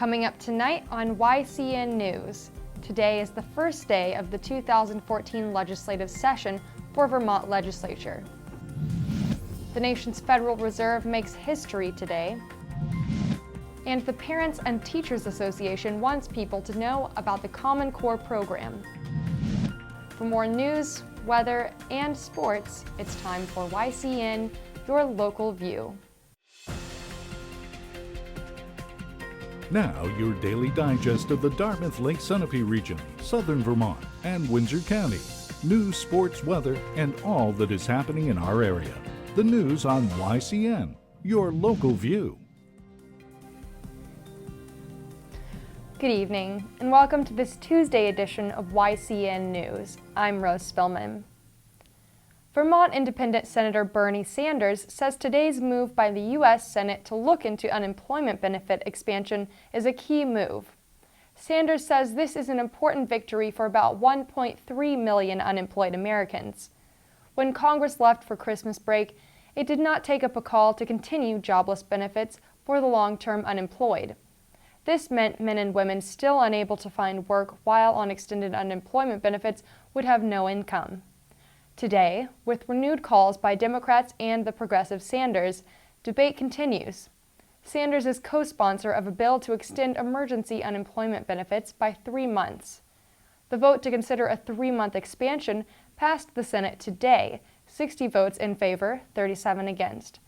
Coming up tonight on YCN News. Today is the first day of the 2014 legislative session for Vermont legislature. The nation's Federal Reserve makes history today. And the Parents and Teachers Association wants people to know about the Common Core program. For more news, weather, and sports, it's time for YCN, your local view. Now, your daily digest of the Dartmouth Lake Sunapee region, southern Vermont, and Windsor County. News, sports, weather, and all that is happening in our area. The news on YCN, your local view. Good evening, and welcome to this Tuesday edition of YCN News. I'm Rose Spillman. Vermont Independent Senator Bernie Sanders says today's move by the U.S. Senate to look into unemployment benefit expansion is a key move. Sanders says this is an important victory for about 1.3 million unemployed Americans. When Congress left for Christmas break, it did not take up a call to continue jobless benefits for the long-term unemployed. This meant men and women still unable to find work while on extended unemployment benefits would have no income. Today, with renewed calls by Democrats and the progressive Sanders, debate continues. Sanders is co-sponsor of a bill to extend emergency unemployment benefits by 3 months. The vote to consider a 3-month expansion passed the Senate today, 60 votes in favor, 37 against.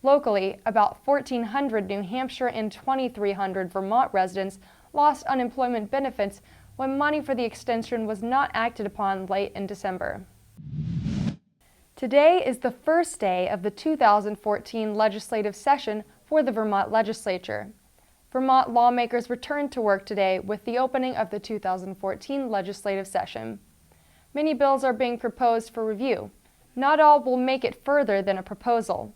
Locally, about 1,400 New Hampshire and 2,300 Vermont residents lost unemployment benefits when money for the extension was not acted upon late in December. Today is the first day of the 2014 legislative session for the Vermont legislature. Vermont lawmakers returned to work today with the opening of the 2014 legislative session. Many bills are being proposed for review. Not all will make it further than a proposal.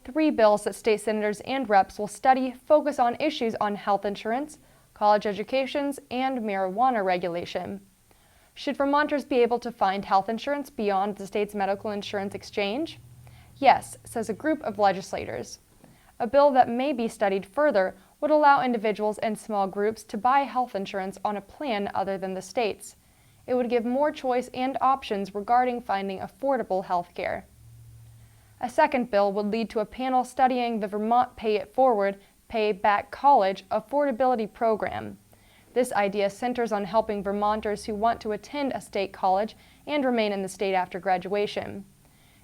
3 bills that state senators and reps will study focus on issues on health insurance, college educations, and marijuana regulation. Should Vermonters be able to find health insurance beyond the state's medical insurance exchange? Yes, says a group of legislators. A bill that may be studied further would allow individuals and small groups to buy health insurance on a plan other than the state's. It would give more choice and options regarding finding affordable health care. A second bill would lead to a panel studying the Vermont Pay It Forward, Pay Back College affordability program. This idea centers on helping Vermonters who want to attend a state college and remain in the state after graduation.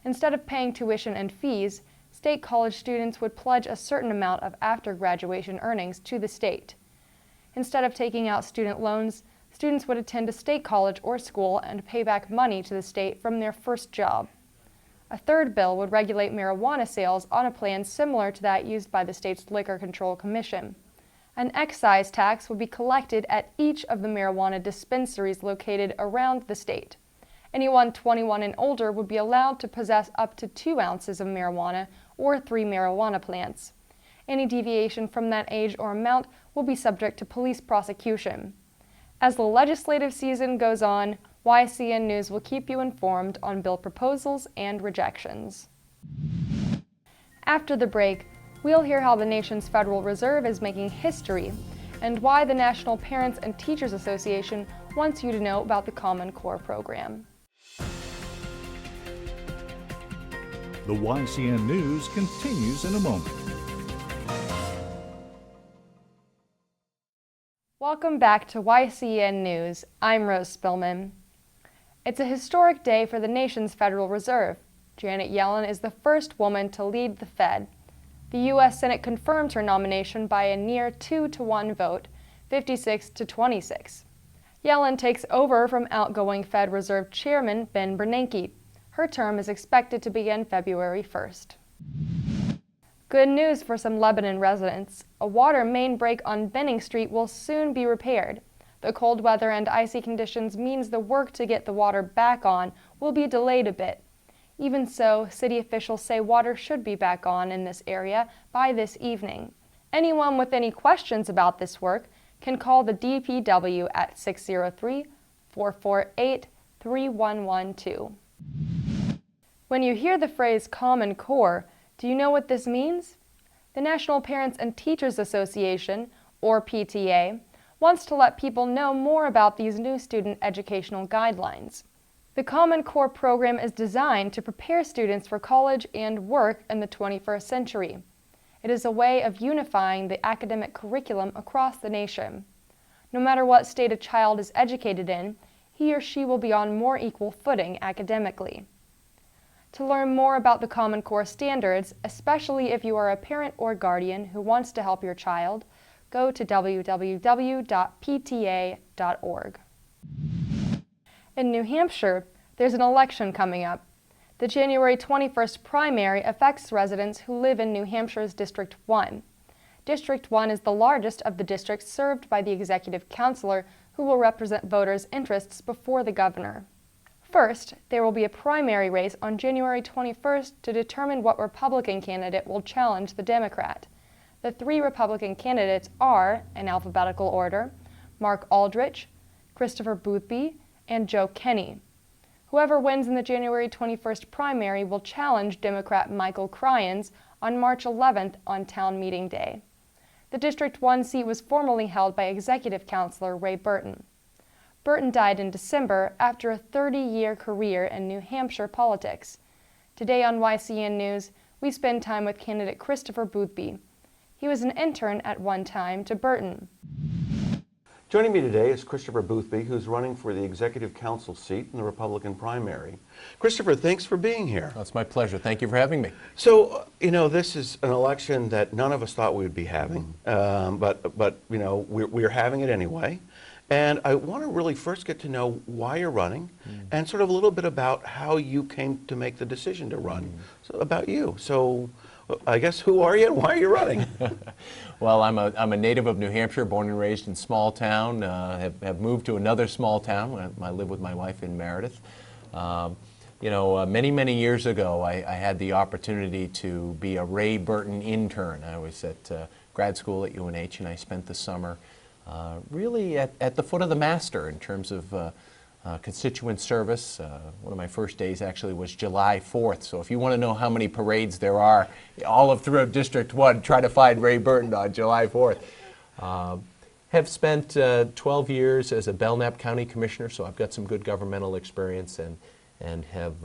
Instead of paying tuition and fees, state college students would pledge a certain amount of after-graduation earnings to the state. Instead of taking out student loans, students would attend a state college or school and pay back money to the state from their first job. A third bill would regulate marijuana sales on a plan similar to that used by the state's Liquor Control Commission. An excise tax would be collected at each of the marijuana dispensaries located around the state. Anyone 21 and older would be allowed to possess up to 2 ounces of marijuana or 3 marijuana plants. Any deviation from that age or amount will be subject to police prosecution. As the legislative season goes on, YCN News will keep you informed on bill proposals and rejections. After the break, we'll hear how the nation's Federal Reserve is making history and why the National Parents and Teachers Association wants you to know about the Common Core program. The YCN News continues in a moment. Welcome back to YCN News. I'm Rose Spillman. It's a historic day for the nation's Federal Reserve. Janet Yellen is the first woman to lead the Fed. The U.S. Senate confirmed her nomination by a near 2-to-1 vote, 56 to 26. Yellen takes over from outgoing Fed Reserve Chairman Ben Bernanke. Her term is expected to begin February 1st. Good news for some Lebanon residents. A water main break on Benning Street will soon be repaired. The cold weather and icy conditions means the work to get the water back on will be delayed a bit. Even so, city officials say water should be back on in this area by this evening. Anyone with any questions about this work can call the DPW at 603-448-3112. When you hear the phrase Common Core, do you know what this means? The National Parents and Teachers Association, or PTA, wants to let people know more about these new student educational guidelines. The Common Core program is designed to prepare students for college and work in the 21st century. It is a way of unifying the academic curriculum across the nation. No matter what state a child is educated in, he or she will be on more equal footing academically. To learn more about the Common Core standards, especially if you are a parent or guardian who wants to help your child, go to www.pta.org. In New Hampshire, there's an election coming up. The January 21st primary affects residents who live in New Hampshire's District 1. District 1 is the largest of the districts served by the executive counselor who will represent voters' interests before the governor. First, there will be a primary race on January 21st to determine what Republican candidate will challenge the Democrat. The three Republican candidates are, in alphabetical order, Mark Aldrich, Christopher Boothby, and Joe Kenney. Whoever wins in the January 21st primary will challenge Democrat Michael Cryans on March 11th on town meeting day. The District 1 seat was formerly held by Executive Counselor Ray Burton. Burton died in December after a 30-year career in New Hampshire politics. Today on YCN News, we spend time with candidate Christopher Boothby. He was an intern at one time to Burton. Joining me today is Christopher Boothby, who's running for the Executive Council seat in the Republican primary. Christopher, thanks for being here. That's my pleasure. Thank you for having me. So, this is an election that none of us thought we would be having, but we're having it anyway. And I want to really first get to know why you're running and sort of a little bit about how you came to make the decision to run. So about you. So I guess who are you and why are you running? Well, I'm a native of New Hampshire, born and raised in small town. Have moved to another small town. I live with my wife in Meredith. Many years ago, I had the opportunity to be a Ray Burton intern. I was at grad school at UNH, and I spent the summer really at the foot of the master in terms of constituent service. One of my first days actually was July 4th. So if you want to know how many parades there are all throughout District 1, try to find Ray Burton on July 4th. Have spent 12 years as a Belknap County Commissioner, so I've got some good governmental experience, and have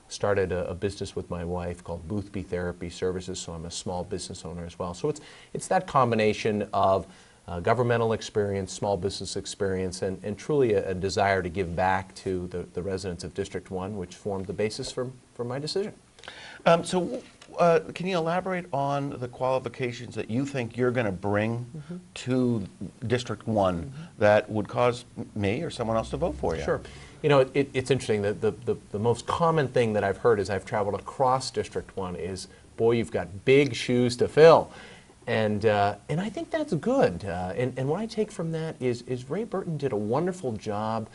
started a business with my wife called Boothby Therapy Services, so I'm a small business owner as well. So it's that combination of governmental experience, small business experience, and truly a desire to give back to the residents of District 1, which formed the basis for my decision. Can you elaborate on the qualifications that you think you're going to bring to District 1 that would cause me or someone else to vote for you? Sure. It's interesting. The most common thing that I've heard as I've traveled across District 1 is, boy, you've got big shoes to fill. And I think that's good. And what I take from that is Ray Burton did a wonderful job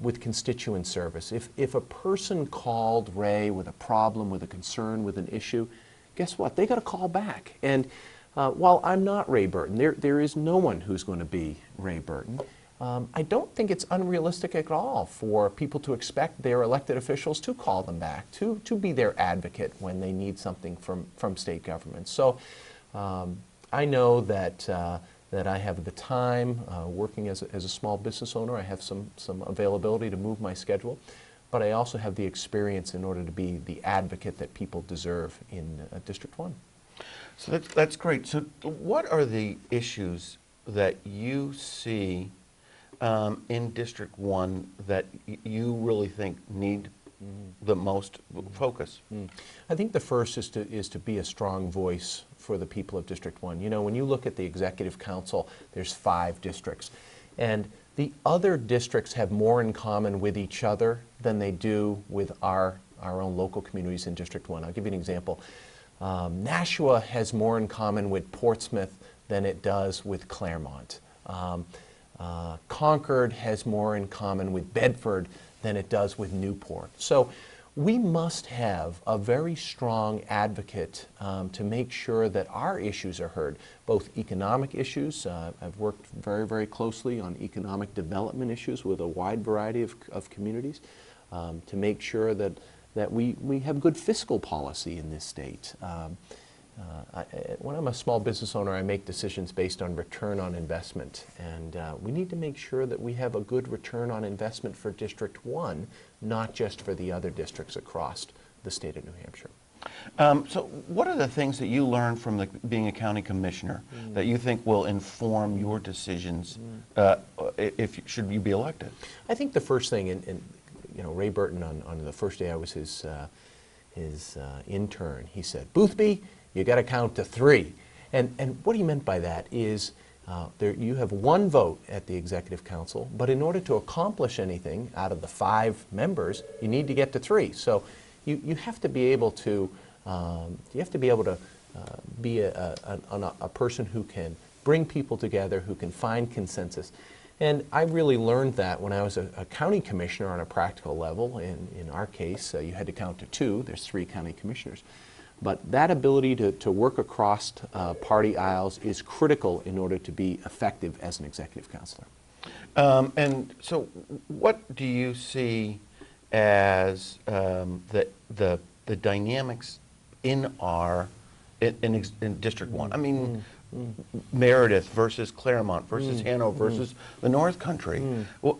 with constituent service. If a person called Ray with a problem, with a concern, with an issue, guess what? They got a call back. And while I'm not Ray Burton, there is no one who's going to be Ray Burton. I don't think it's unrealistic at all for people to expect their elected officials to call them back, to be their advocate when they need something from state government. So I know that I have the time working as a small business owner. I have some availability to move my schedule, but I also have the experience in order to be the advocate that people deserve in District 1. So that's great. So what are the issues that you see in District 1 that you really think need the most focus? I think the first is to be a strong voice for the people of District 1. When you look at the Executive Council, there's 5 districts, and the other districts have more in common with each other than they do with our own local communities in District 1. I'll give you an example. Nashua has more in common with Portsmouth than it does with Claremont. Concord has more in common with Bedford than it does with Newport. So we must have a very strong advocate to make sure that our issues are heard, both economic issues. I've worked very closely on economic development issues with a wide variety of communities to make sure that we have good fiscal policy in this state. when I'm a small business owner, I make decisions based on return on investment, and we need to make sure that we have a good return on investment for District 1, not just for the other districts across the state of New Hampshire. So what are the things that you learned from being a county commissioner that you think will inform your decisions should you be elected? I think the first thing, and you know, Ray Burton on the first day I was his intern, he said, "Boothby, you got to count to 3." And what he meant by that is you have 1 vote at the Executive Council, but in order to accomplish anything out of the 5 members, you need to get to 3. So you have to be able to be a person who can bring people together, who can find consensus. And I really learned that when I was a county commissioner on a practical level. In our case, you had to count to 2. There's 3 county commissioners. But that ability to work across party aisles is critical in order to be effective as an executive counselor. And so what do you see as the dynamics in District 1? I mean, Meredith versus Claremont versus Hanover versus the North Country. Well,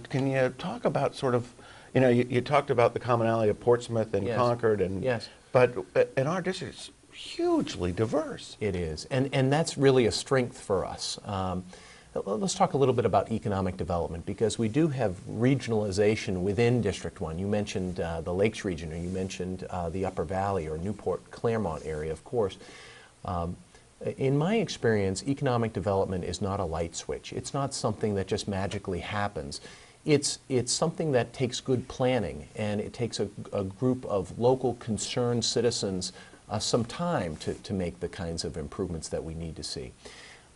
can you talk about sort of, you know, you talked about the commonality of Portsmouth and Concord, and yes. But in our district, it's hugely diverse. It is, and that's really a strength for us. Let's talk a little bit about economic development, because we do have regionalization within District 1. You mentioned the Lakes region, or you mentioned the Upper Valley or Newport, Claremont area, of course. In my experience, economic development is not a light switch. It's not something that just magically happens. It's something that takes good planning, and it takes a group of local concerned citizens some time to make the kinds of improvements that we need to see.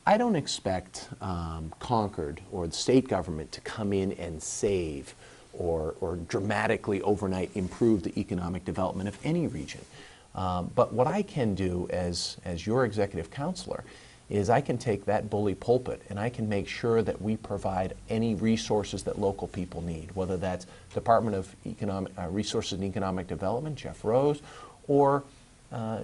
I don't expect Concord or the state government to come in and save or dramatically overnight improve the economic development of any region. But what I can do as your executive counselor is I can take that bully pulpit and I can make sure that we provide any resources that local people need, whether that's Department of Resources and Economic Development, Jeff Rose, or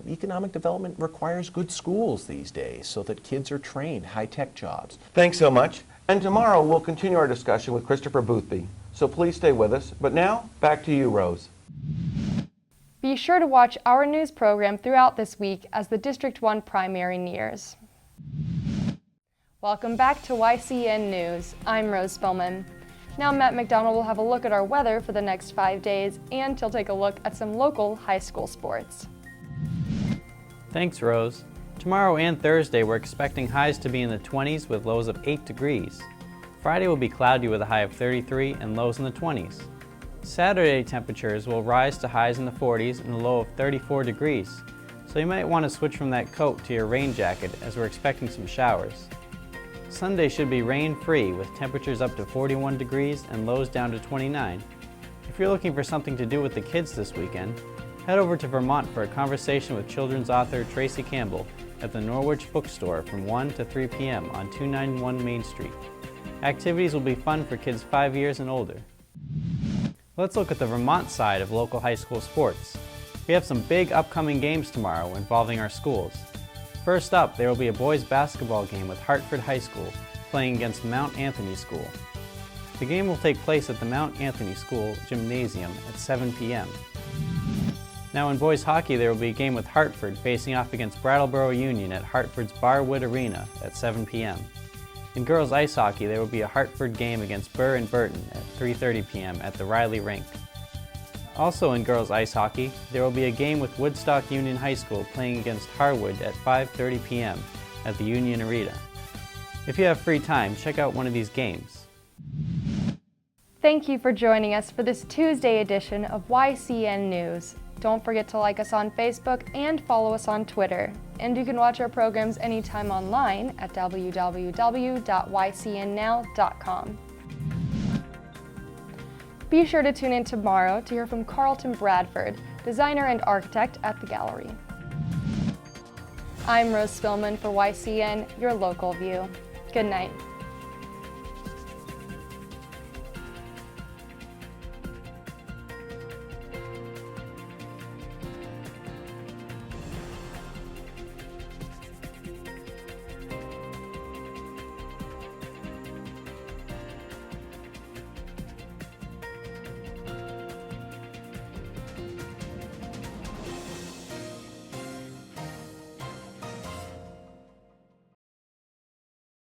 economic development requires good schools these days so that kids are trained, high-tech jobs. Thanks so much. And tomorrow we'll continue our discussion with Christopher Boothby. So please stay with us. But now, back to you, Rose. Be sure to watch our news program throughout this week as the District 1 primary nears. Welcome back to YCN News. I'm Rose Spillman. Now Matt McDonald will have a look at our weather for the next 5 days, and he'll take a look at some local high school sports. Thanks, Rose. Tomorrow and Thursday we're expecting highs to be in the 20s with lows of 8 degrees. Friday will be cloudy with a high of 33 and lows in the 20s. Saturday temperatures will rise to highs in the 40s and a low of 34 degrees, so you might want to switch from that coat to your rain jacket as we're expecting some showers. Sunday should be rain-free with temperatures up to 41 degrees and lows down to 29. If you're looking for something to do with the kids this weekend, head over to Vermont for a conversation with children's author Tracy Campbell at the Norwich Bookstore from 1 to 3 p.m. on 291 Main Street. Activities will be fun for kids 5 years and older. Let's look at the Vermont side of local high school sports. We have some big upcoming games tomorrow involving our schools. First up, there will be a boys basketball game with Hartford High School playing against Mount Anthony School. The game will take place at the Mount Anthony School Gymnasium at 7 p.m. Now in boys hockey, there will be a game with Hartford facing off against Brattleboro Union at Hartford's Barwood Arena at 7 p.m. In girls ice hockey, there will be a Hartford game against Burr and Burton at 3:30 p.m. at the Riley Rink. Also in girls ice hockey, there will be a game with Woodstock Union High School playing against Harwood at 5:30 p.m. at the Union Arena. If you have free time, check out one of these games. Thank you for joining us for this Tuesday edition of YCN News. Don't forget to like us on Facebook and follow us on Twitter. And you can watch our programs anytime online at www.ycnnow.com. Be sure to tune in tomorrow to hear from Carlton Bradford, designer and architect at the gallery. I'm Rose Spillman for YCN, your local view. Good night.